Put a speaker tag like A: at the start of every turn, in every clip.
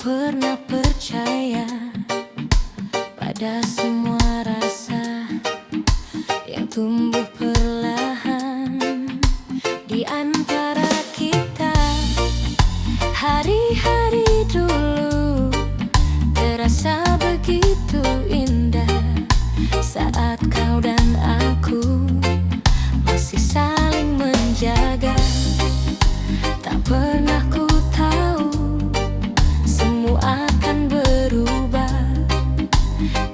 A: pernah percaya pada semua rasa yang tumbuh perlahan di antara kita. Hari-hari dulu terasa begitu indah saat kau dan aku masih saling menjaga. Tak pernah ku tahu semua akan berubah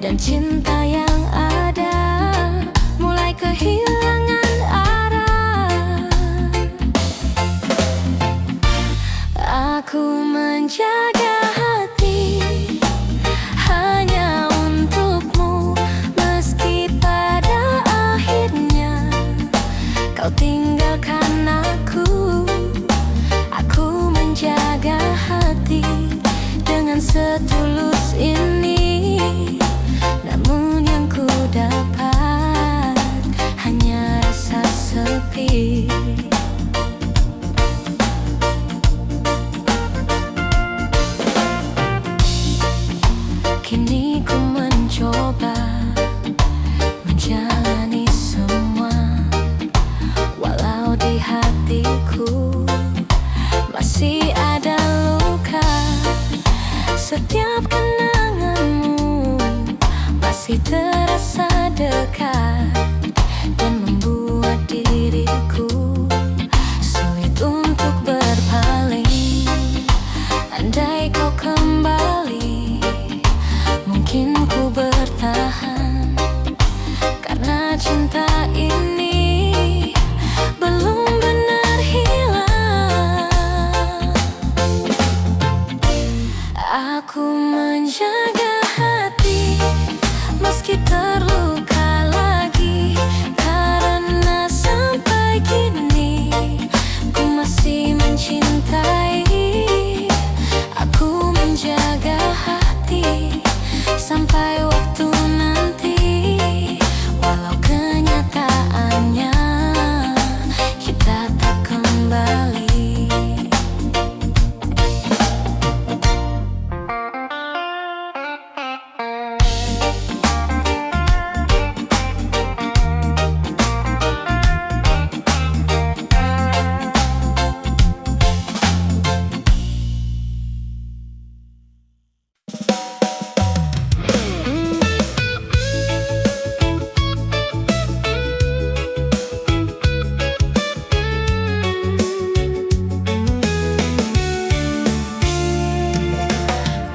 A: dan cinta yang ada mulai kehilangan arah. Aku menjaga hati hanya untukmu, meski pada akhirnya kau tinggalkan aku. Aku menjaga hati dengan setulus ini, namun yang ku dapat hanya rasa sepi. Kini ku mencoba menjalani semua, walau di hatiku masih ada luka. Setiap kenanganmu masih terasa dekat dan membuat diriku sulit untuk berpaling. Andai kau kembali, mungkin ku bertahan, karena cinta ini belum benar hilang. Aku menjaga hati meski terluka lagi, karena sampai kini ku masih mencintai. Aku menjaga hati sampai waktu nanti, walau kenyataannya kita tak kembali.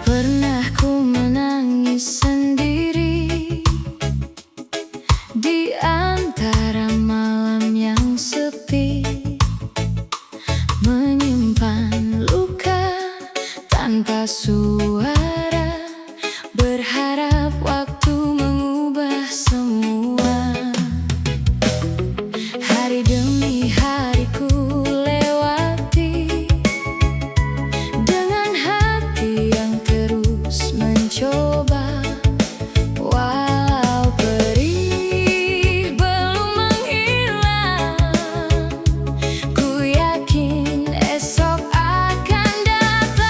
A: Pernah ku menangis sendiri di antara malam yang sepi, menyimpan luka tanpa suara, berharap waktu mengubah semua. Hari demi hari ku lewati dengan hati yang terus mencoba. Walau perih belum menghilang, ku yakin esok akan datang.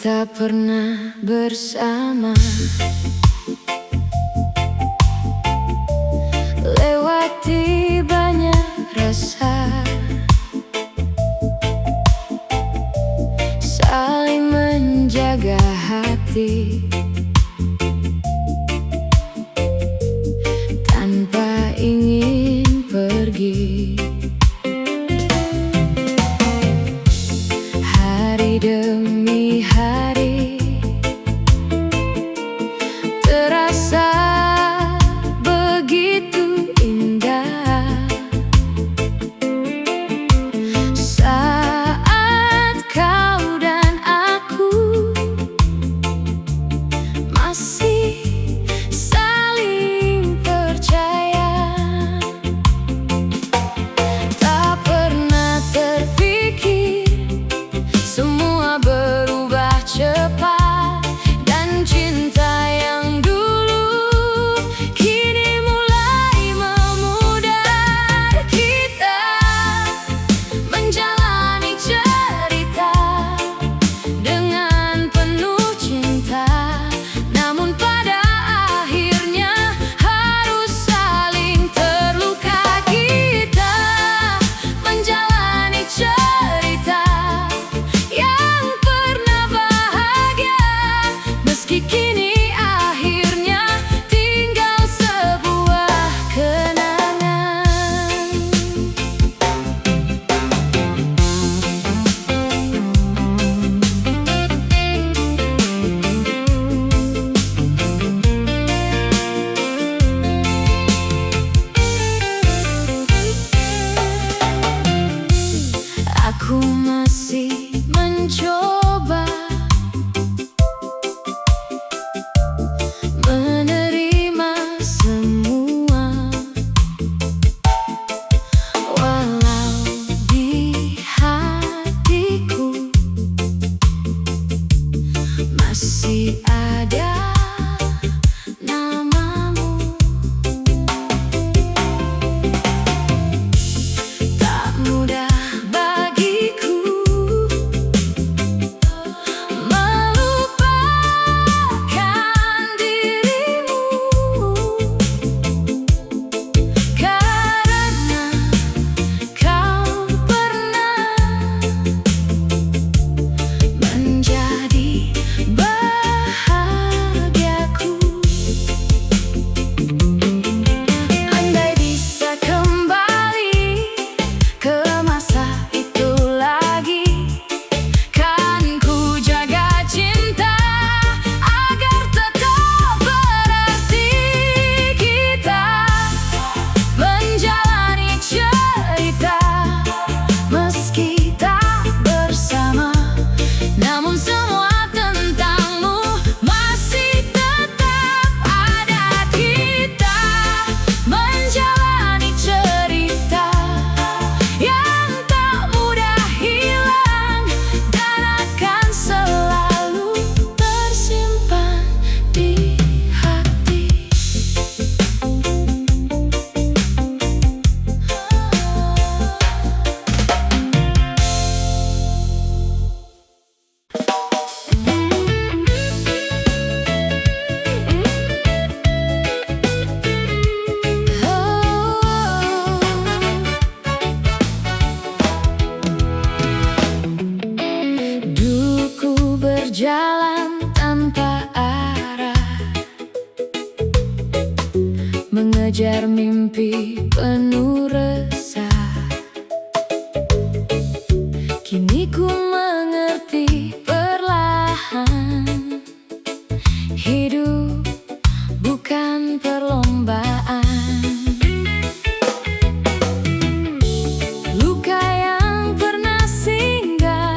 A: kita pernah bersama, lewati banyak rasa, saling menjaga hati, tanpa ingin pergi. Hari demi hari terasa begitu indah saat kau dan aku masih saling percaya. Tak pernah terpikir semua berubah cepat, dan cinta yang dulu kini mulai memudar. Kita menjalani cerita dengan penuh cinta, namun pada akhirnya harus saling terluka. Kita menjalani cerita yang pernah bahagia, meski kini akhirnya tinggal sebuah kenangan. Aku masih mencoba menerima semua, walau di hatiku masih ada namamu. Tak mudah bagiku melupakan dirimu, karena kau pernah menjadi bahagiaku. Andai bisa kembali ke masa itu lagi, kan ku jaga cinta agar tetap berarti. Kita menjalani cerita meski tak bersama, namun semua tentangmu masih tetap ada. Kita menjalani cerita yang tak mudah hilang, dan akan selalu tersimpan di hati. Dulu berjalan tanpa arah, mengejar mimpi penuh resah. Kini ku mengerti perlahan, hidup bukan perlombaan. Luka yang pernah singgah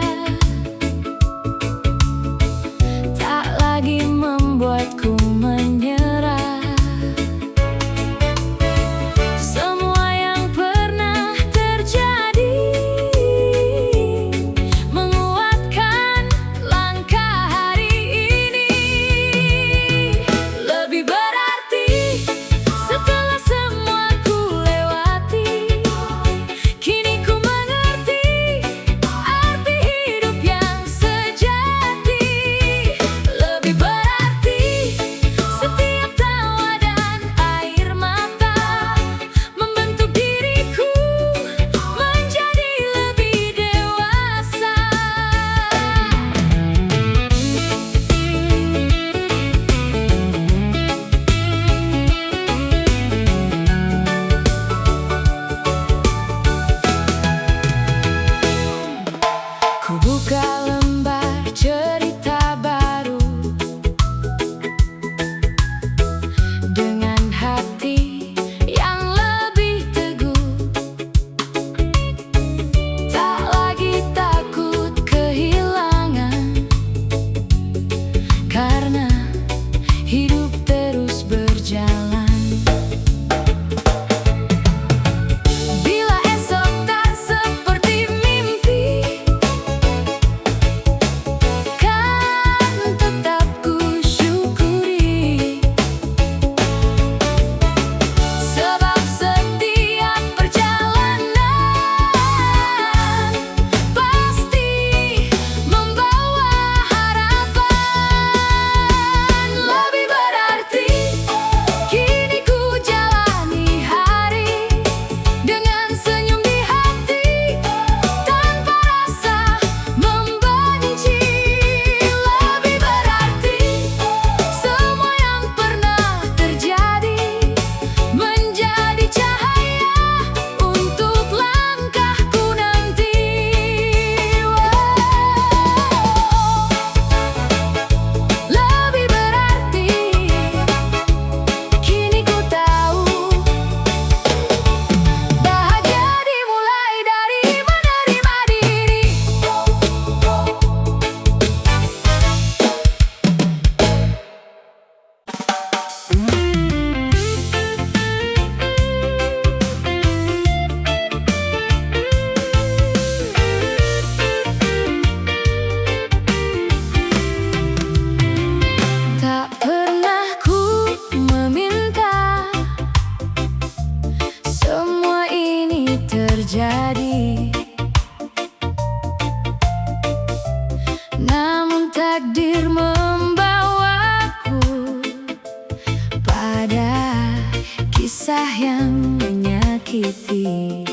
A: menyakiti.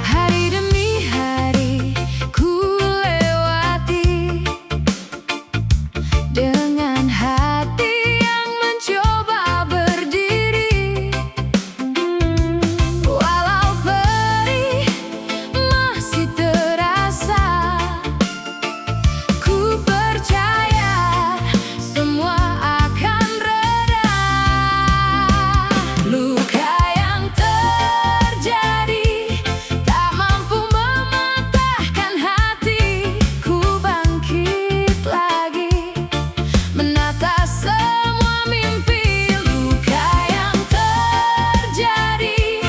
A: Hari demi hari ku lewati dengan hati yang mencoba berdiri. Walau perih masih terasa, ku percaya semua akan reda. Luka yang terjadi tak mampu mematahkan hati. Ku bangkit lagi menata semua mimpi. Luka yang terjadi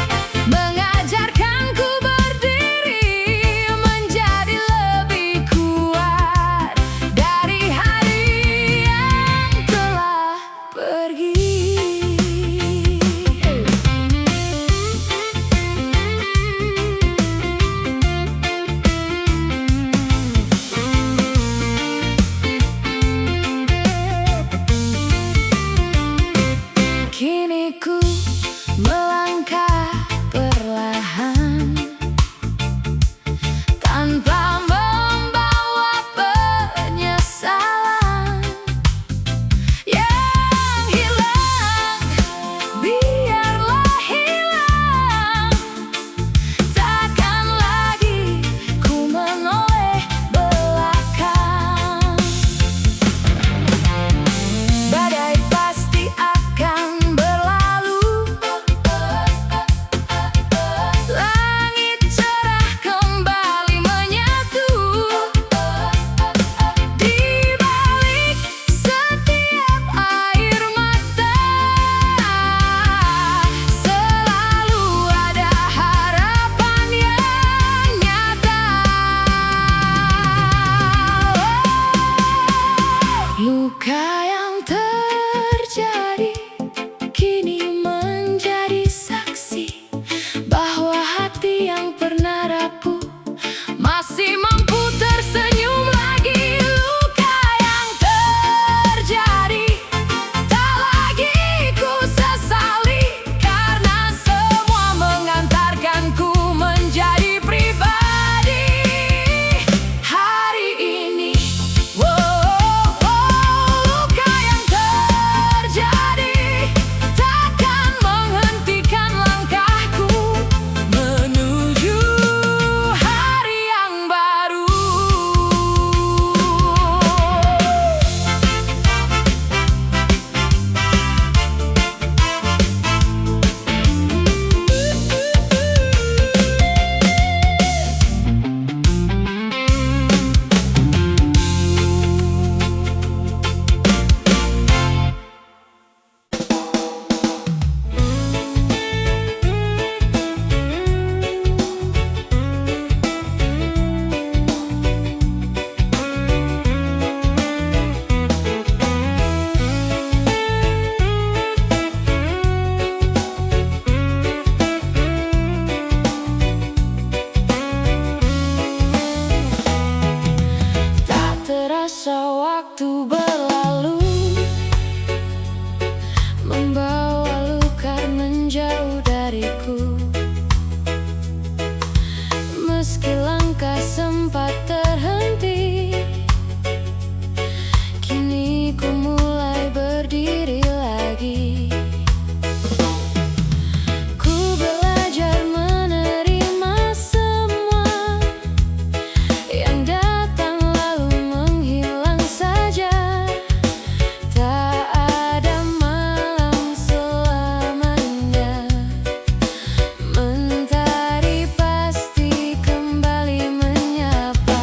A: mengajarkanku berdiri, menjadi lebih kuat dari hari yang telah pergi. Kini ku melangkah perlahan tanpa membawa penyesalan. Yang hilang biarlah hilang, takkan lagi ku menoleh belakang. Badai pasti akan berlalu, langit cerah kembali menyatu. Di balik setiap air mata selalu ada harapan yang nyata. Luka yang terjadi kini menjadi saksi bahwa hati yang pernah rapuh masih mampu tersenyum lagi. Luka yang terjadi tak lagi ku sesali, karena semua mengantarkanku menjadi pribadi hari ini. Luka yang terjadi takkan menghentikan langkahku menuju hari yang baru. Tak terasa waktu berlalu, membawa luka menjauh dariku. Meski langkah sempat terhenti, kini ku mulai berdiri lagi. Ku belajar menerima semua yang datang lalu menghilang saja. Tak ada malam selamanya, mentari pasti kembali menyapa.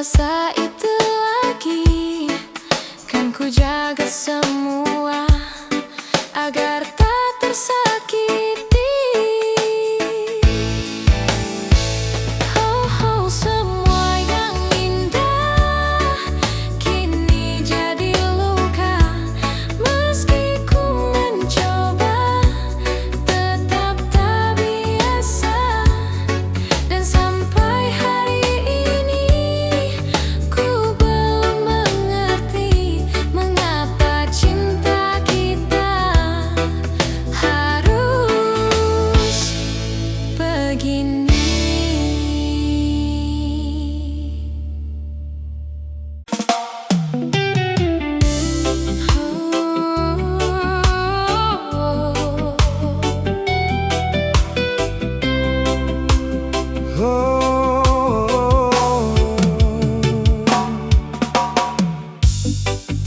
A: rasa itu lagi. Kan ku jaga semua agar tak tersakiti. Oh, oh, semua yang indah kini jadi luka. Meski ku mencoba, tetap tak biasa. Dan sampai hari ini ku belum mengerti mengapa cinta kita harus begini.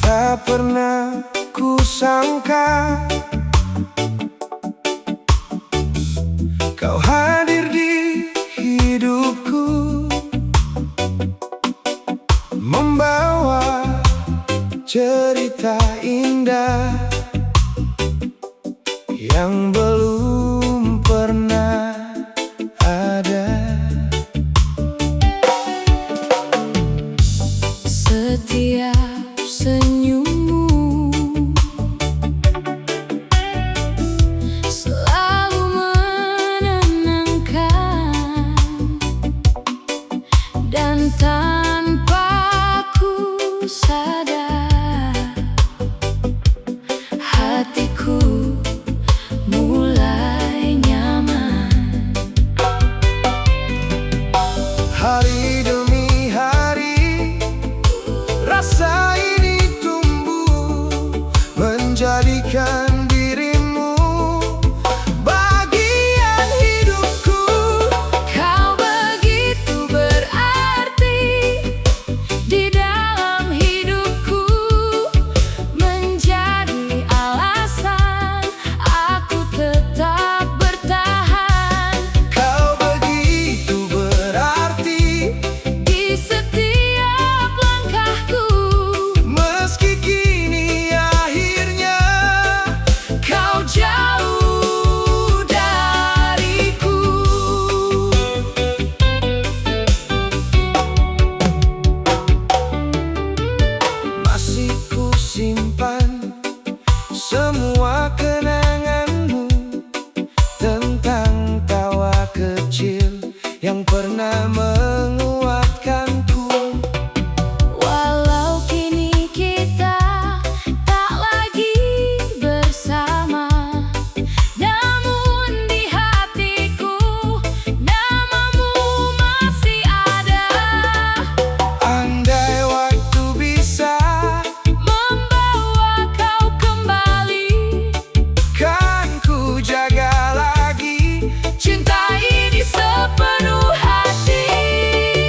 B: Tak pernah ku sangka kau hadir di hidupku, membawa cerita indah yang belum pernah ada.
A: Setiap senyummu selalu menenangkan, dan tanpa ku sadar hatiku mulai nyaman.
B: Hari demi hari rasa ini tumbuh, menjadikan dirimu bagian hidupku.
A: Kau begitu berarti di dalam hidupku, menjadi alasan aku tetap bertahan.
B: Kau begitu berarti
A: Di setiap langkahku,
B: meski kini akhirnya
A: kau jauh dariku.
B: masih ku simpan semua kenanganmu tentang tawa kecil yang pernah menguatkanku.
A: Walau kini kita tak lagi bersama, namun di hatiku namamu masih ada.
B: Andai waktu bisa
A: Membawa kau kembali,
B: kan ku jaga lagi
A: cinta ini sepenuh hati.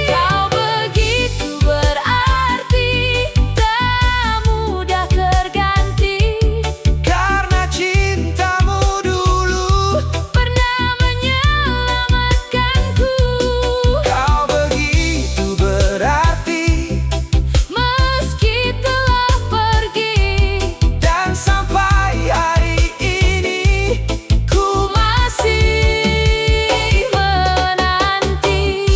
A: Kau begitu berarti, tak mudah terganti,
B: karena cintamu dulu
A: pernah menyelamatkanku.
B: kau begitu berarti,
A: Meski telah pergi,
B: dan sampai hari ini
A: ku masih menanti.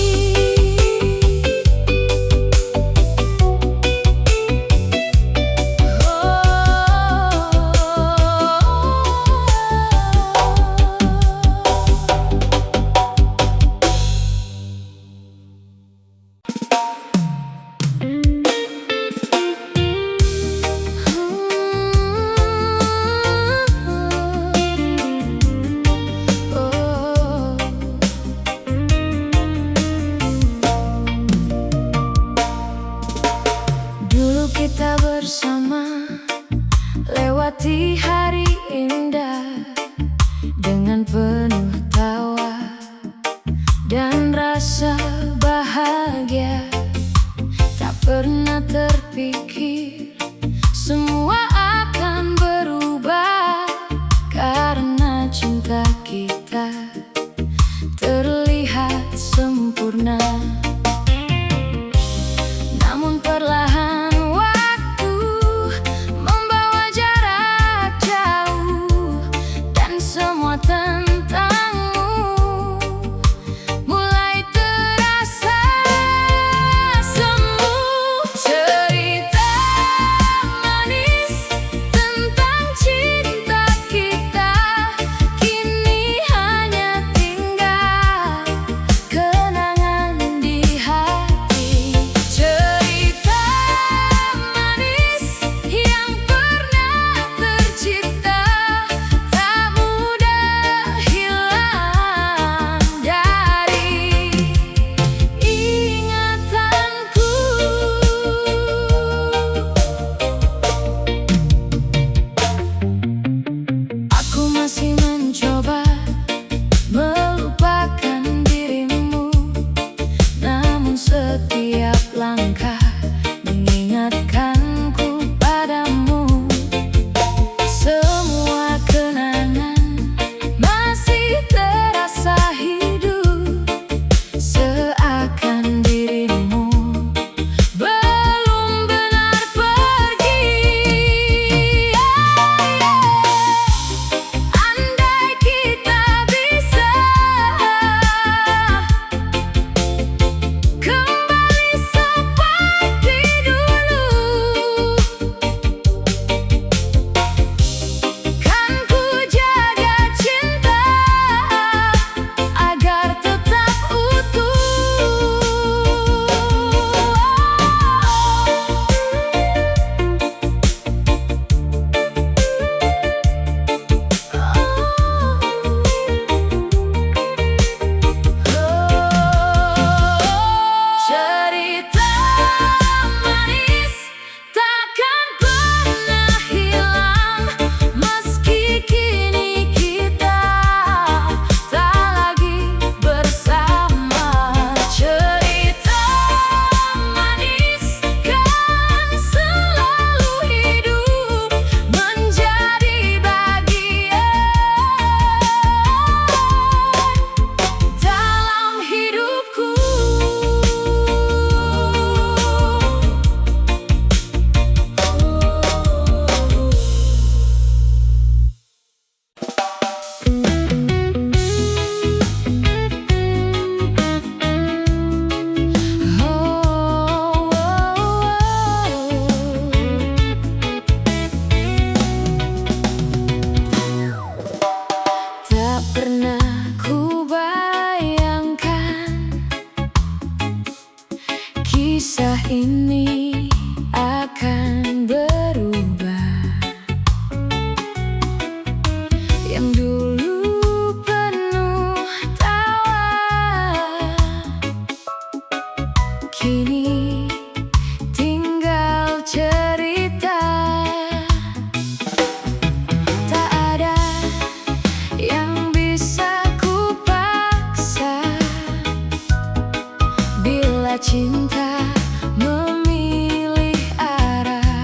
A: Dulu kita bersama lewati hari indah dengan penuh tawa dan rasa bahagia. Tak pernah terpikir semua akan berubah karena cinta kita terlihat sempurna. langkah mengingatkanku padamu. Semua kenangan masih terasa hidup, seakan dirimu belum benar pergi. Andai kita bisa kembali seperti dulu, kan ku jaga cinta agar tetap utuh. Cerita manis takkan pernah hilang, meski kini kita tak lagi bersama. Cerita manis kan selalu hidup menjadi bagian dalam hidupku. Tak pernah ku bayangkan kisah ini akan berubah. Yang dulu penuh tawa, kini tinggal cerita. Tak ada yang bisa ku paksa bila cinta memilih arah.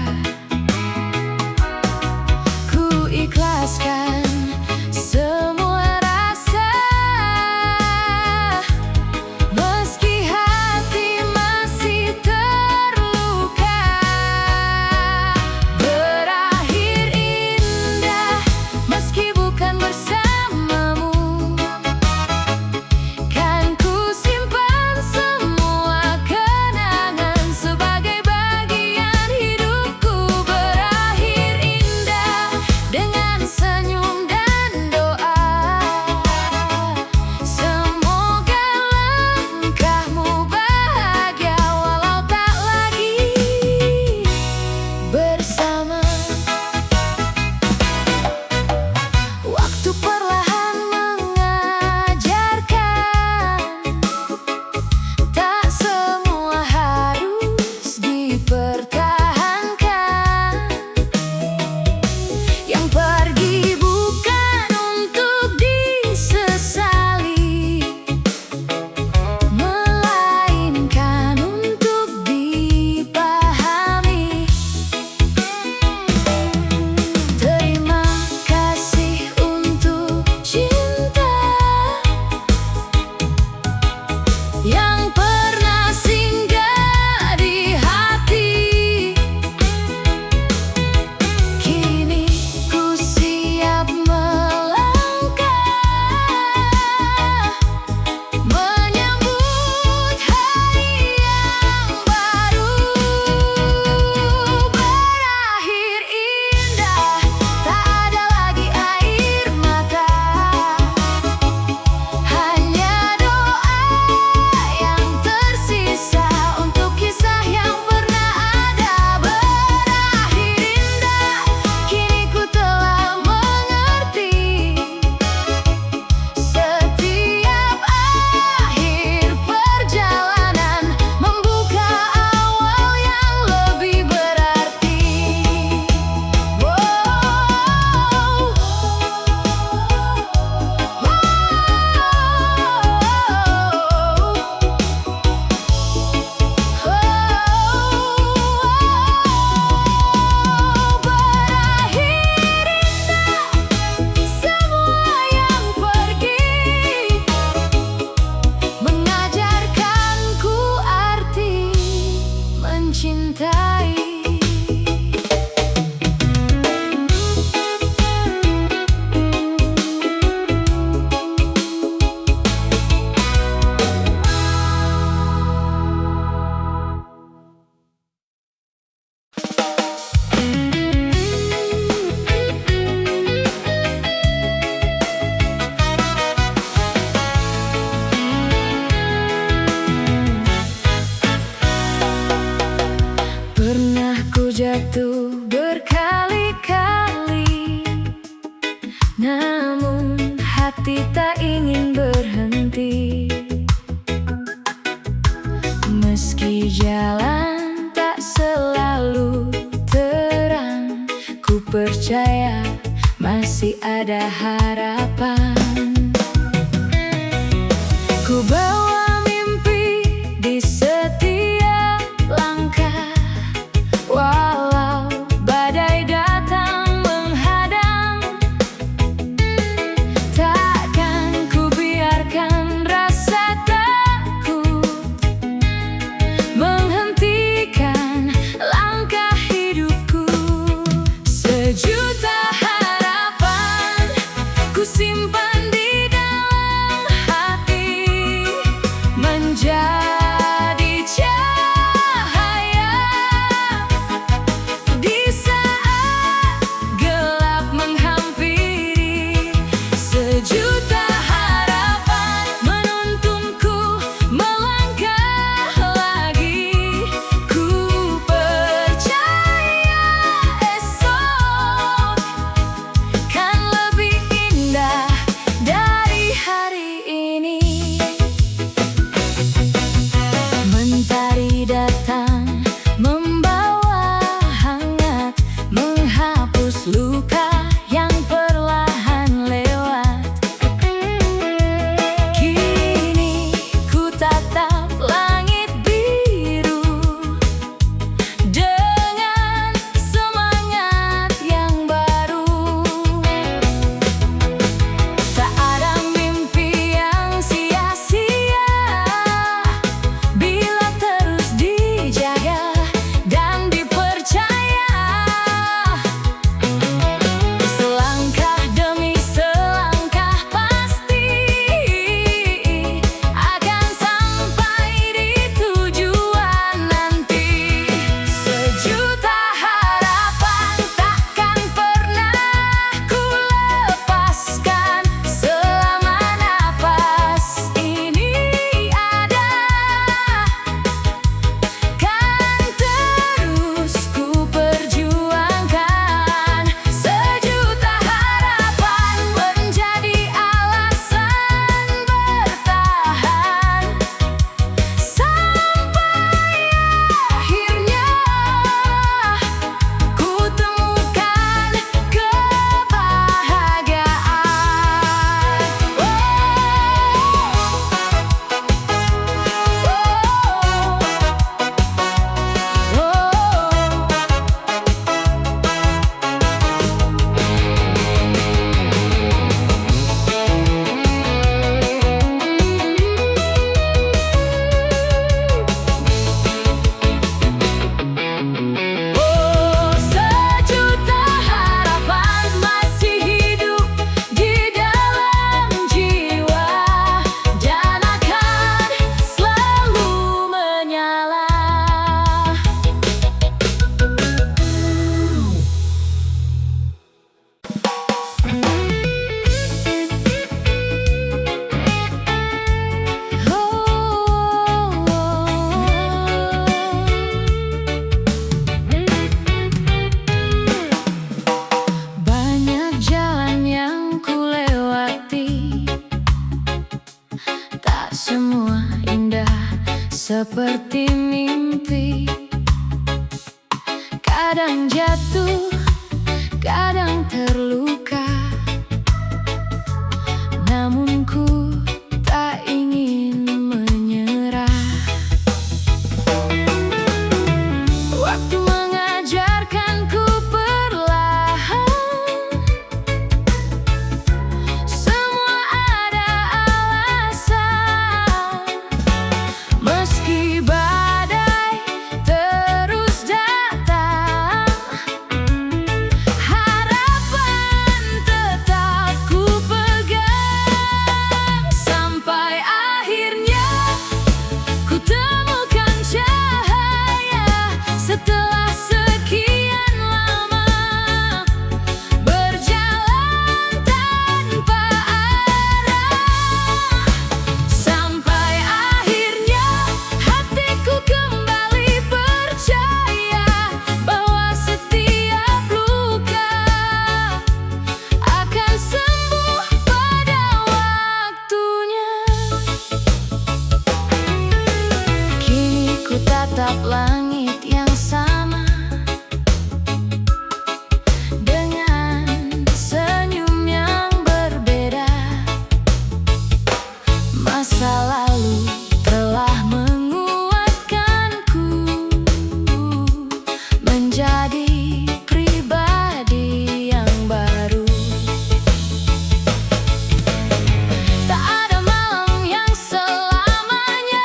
A: jatuh berkali-kali, namun hati tak ingin berhenti. Meski jalan tak selalu terang, ku percaya masih ada harapan. Ku bawa mimpi di setiap langkah, walau badai datang menghadang. Takkan ku biarkan rasa takut menghentikan langkah hidupku. Sejuta harapan ku simpan di dalam hati, menjadi cahaya di saat gelap menghampiri. Sejuta harapan menuntunku melangkah lagi. Ku percaya esok kan lebih indah dari hari ini. Mentari datang membawa hangat, menghapus luka yang perlahan lewat. Kini ku tatap langit biru dengan semangat yang baru. Tak ada mimpi yang sia-sia bila terus dijaga dan dipercaya. Selangkah demi selangkah pasti akan sampai di tujuan nanti. Sejuta harapan takkan pernah ku lepaskan. Selama napas ini ada, kan terus ku perjuangkan. Sejuta harapan menjadi alasan bertahan sampai akhirnya ku temukan kebahagiaan. Sejuta harapan masih hidup di dalam jiwa dan akan selalu menyala. Banyak jalan yang ku lewati, tak semua indah seperti mimpi. Kadang jatuh, kadang terluka, namun ku tak ingin menyerah. Waktu mengajarkanku perlahan, semua ada alasan. Meski badai terus datang, harapan langit yang sama, dengan senyum yang berbeda. Masa lalu telah menguatkanku menjadi pribadi yang baru. Tak ada malam yang selamanya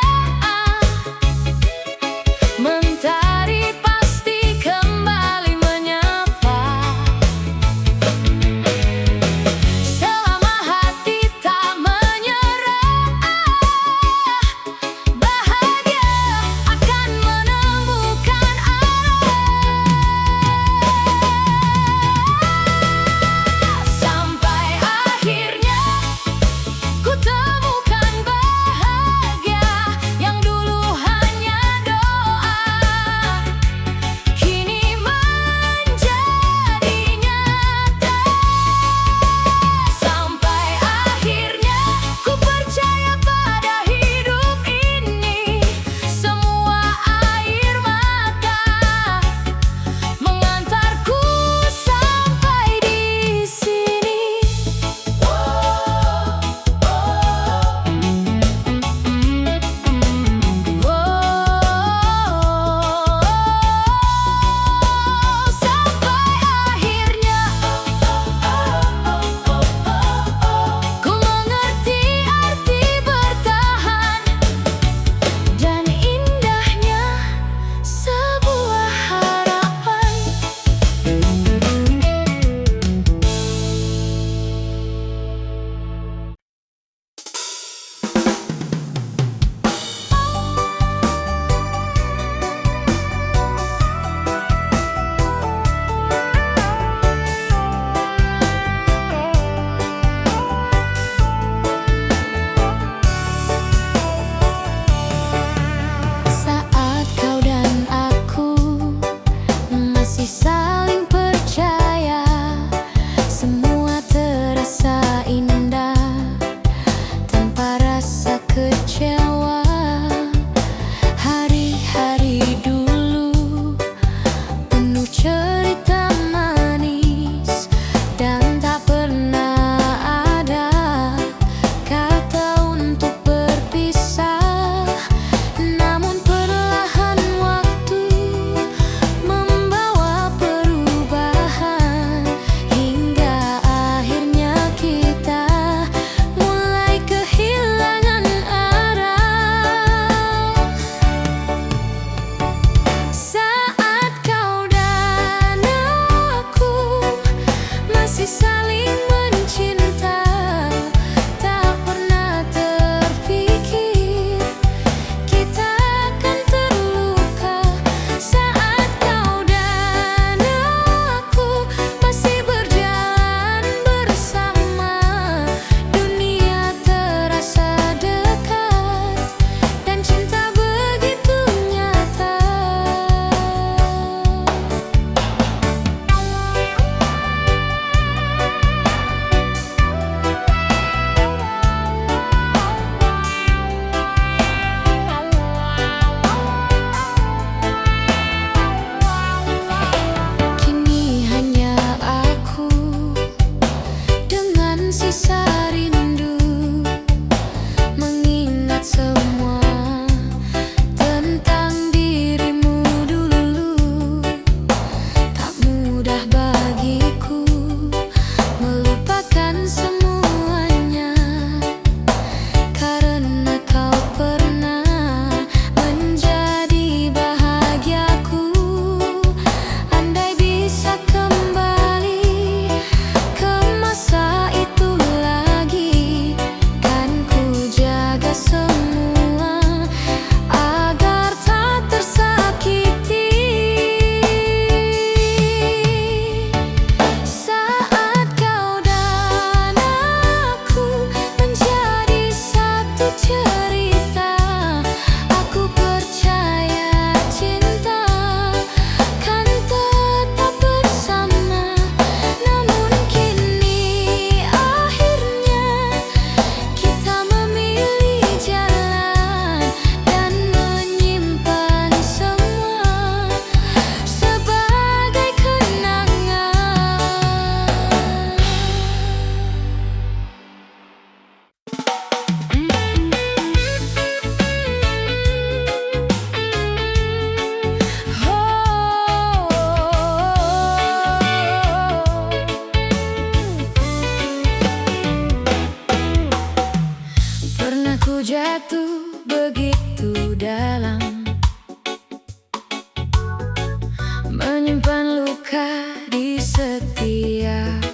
A: menyimpan luka di setiap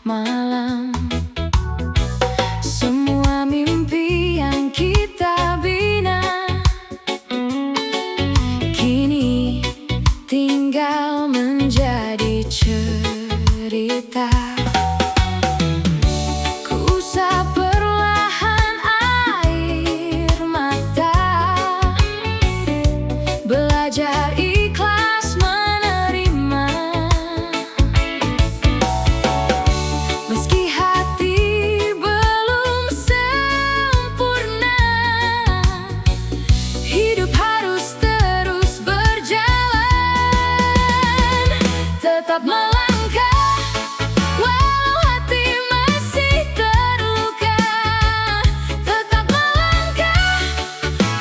A: malam. Semua mimpi yang kita bina kini tinggal menjadi cerita. Kuusap perlahan air mata, belajar ikhlas menerima. Meski hati belum sempurna, hidup harus terus berjalan. Tetap melangkah walau hati masih terluka. Tetap melangkah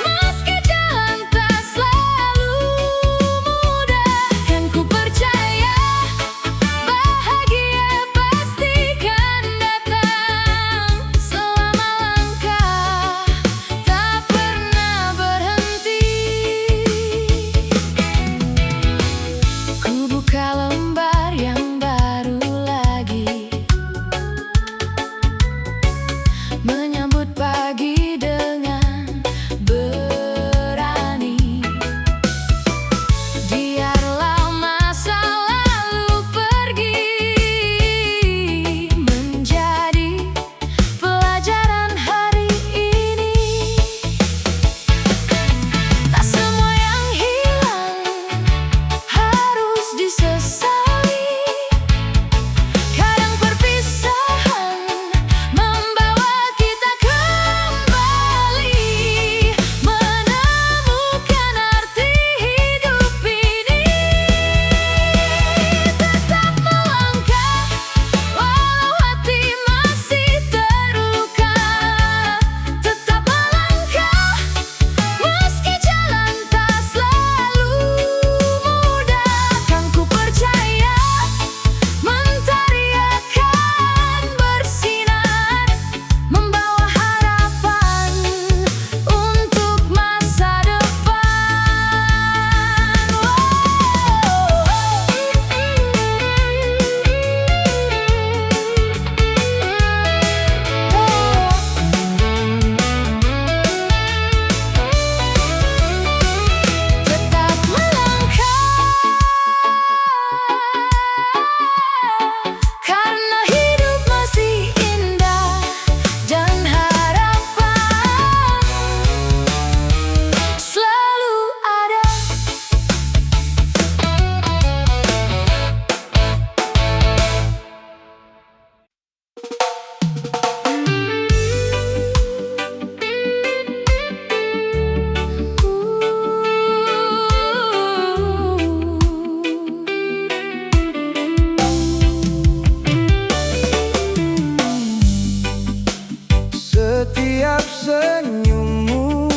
A: meski jalan tak selalu mudah. Kan ku percaya bahagia pastikan datang. Selama langkah tak pernah berhenti. Ku buka lembar yang baru lagi, menyambut pagi dengan berani. Biarlah masa lalu pergi, menjadi pelajaran hari ini. Tak semua yang hilang harus disesali. Kadang perpisahan membawa kita kembali, menemukan arti hidup ini. Tetap melangkah walau hati masih terluka. Tetap melangkah meski jalan tak selalu mudah. Kan ku percaya mentari akan bersinar, membawa harapan untuk masa depan. Tetap melangkah karena hidup masih indah dan harapan selalu ada.
B: Setiap senyummu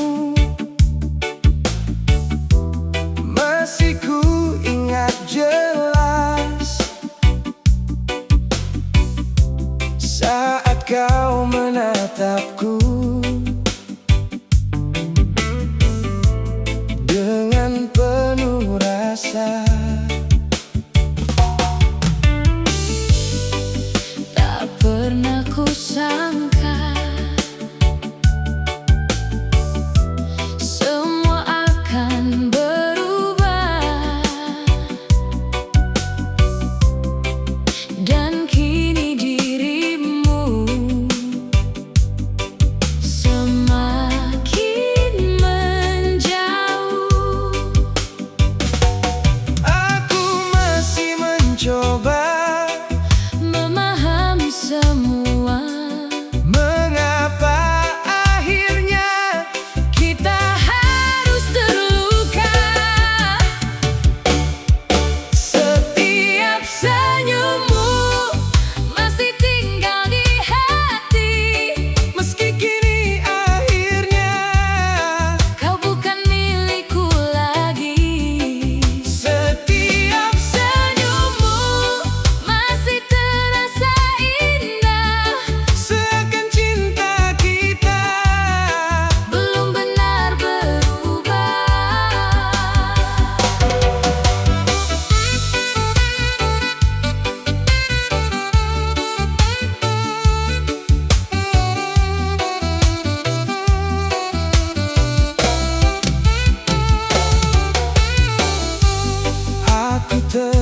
B: masih ku ingat jelas, saat kau menatapku dengan penuh rasa.
A: Tak pernah ku sangka semua akan berubah, dan kini dirimu semakin menjauh.
B: Aku